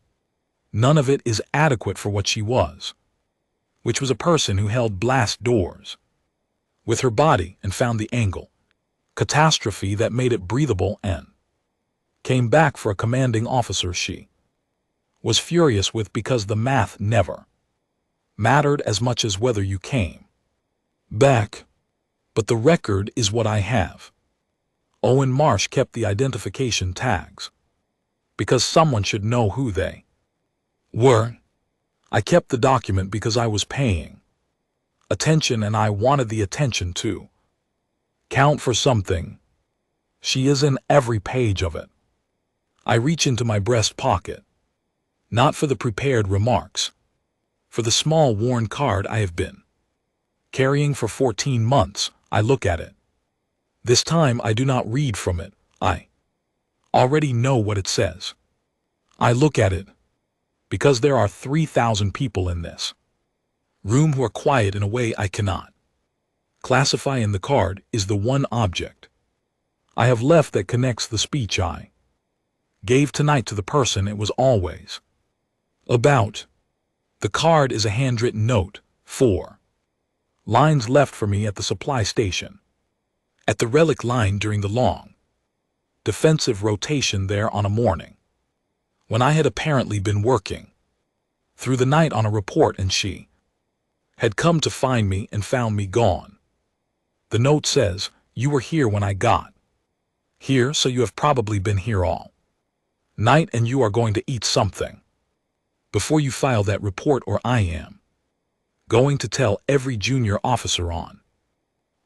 None of it is adequate for what she was, which was a person who held blast doors with her body and found the angle, catastrophe that made it breathable and came back for a commanding officer she was furious with because the math never mattered as much as whether you came back. But the record is what I have. Owen Marsh kept the identification tags because someone should know who they were. I kept the document because I was paying attention and I wanted the attention to count for something. She is in every page of it. I reach into my breast pocket, not for the prepared remarks, for the small worn card I have been carrying for 14 months. I look at it. This time I do not read from it. I already know what it says. I look at it because there are 3,000 people in this room who are quiet in a way I cannot classify, and the card is the one object I have left that connects the speech I gave tonight to the person it was always about. The card is a handwritten note, 4 lines left for me at the supply station, at the relic line during the long defensive rotation there on a morning when I had apparently been working through the night on a report and she had come to find me and found me gone. The note says, "You were here when I got here, so you have probably been here all night and you are going to eat something before you file that report, or I am going to tell every junior officer on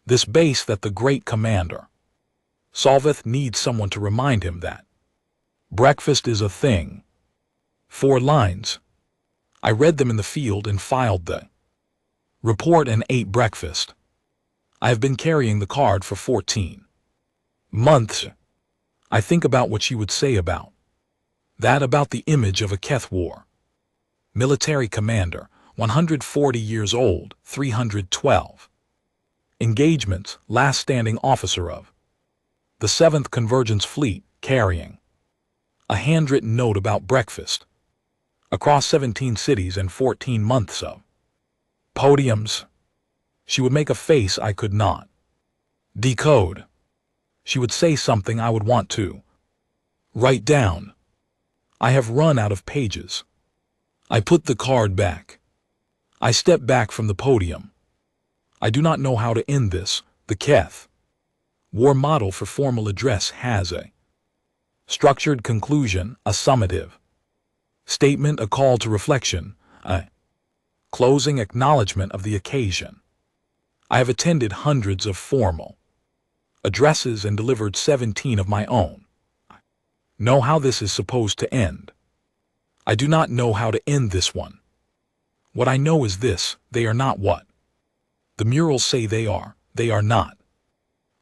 this base that the great commander Solveth needs someone to remind him that breakfast is a thing." 4 lines. I read them in the field and filed the report and ate breakfast. I have been carrying the card for 14 months. I think about what she would say about that, about the image of a Keth War military commander, 140 years old, 312 engagements, last standing officer of the 7th Convergence Fleet, carrying a handwritten note about breakfast across 17 cities and 14 months of podiums. She would make a face I could not decode. She would say something I would want to write down. I have run out of pages. I put the card back. I step back from the podium. I do not know how to end this. The Keth War model for formal address has a structured conclusion, a summative statement, a call to reflection, a closing acknowledgement of the occasion. I have attended hundreds of formal addresses and delivered 17 of my own. I know how this is supposed to end. I do not know how to end this one. What I know is this: they are not what the murals say they are. They are not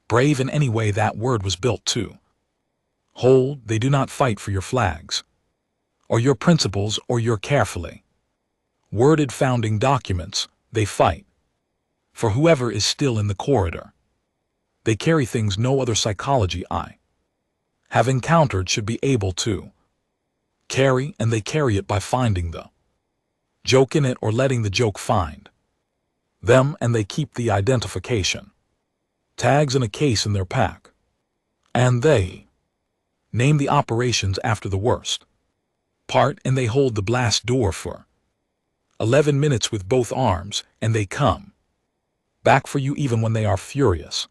brave in any way that word was built to hold. They do not fight for your flags or your principles or your carefully worded founding documents. They fight for whoever is still in the corridor. They carry things no other psychology I have encountered should be able to carry, and they carry it by finding the joke in it or letting the joke find them, and they keep the identification tags in a case in their pack, and they name the operations after the worst part, and they hold the blast door for 11 minutes with both arms, and they come back for you even when they are furious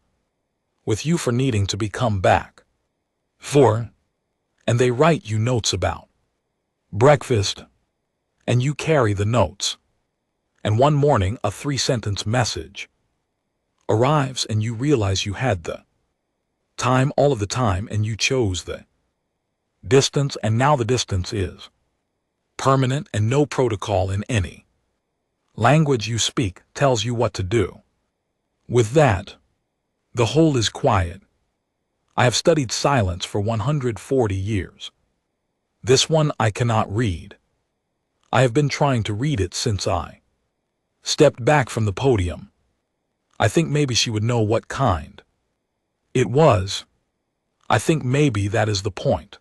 with you for needing to be come back for, and they write you notes about breakfast, and you carry the notes, and one morning a 3-sentence message arrives and you realize you had the time all of the time and you chose the distance, and now the distance is permanent and no protocol in any Language you speak tells you what to do. With that, the whole is quiet. I have studied silence for 140 years. This one I cannot read. I have been trying to read it since I stepped back from the podium. I think maybe she would know what kind it was. I think maybe that is the point.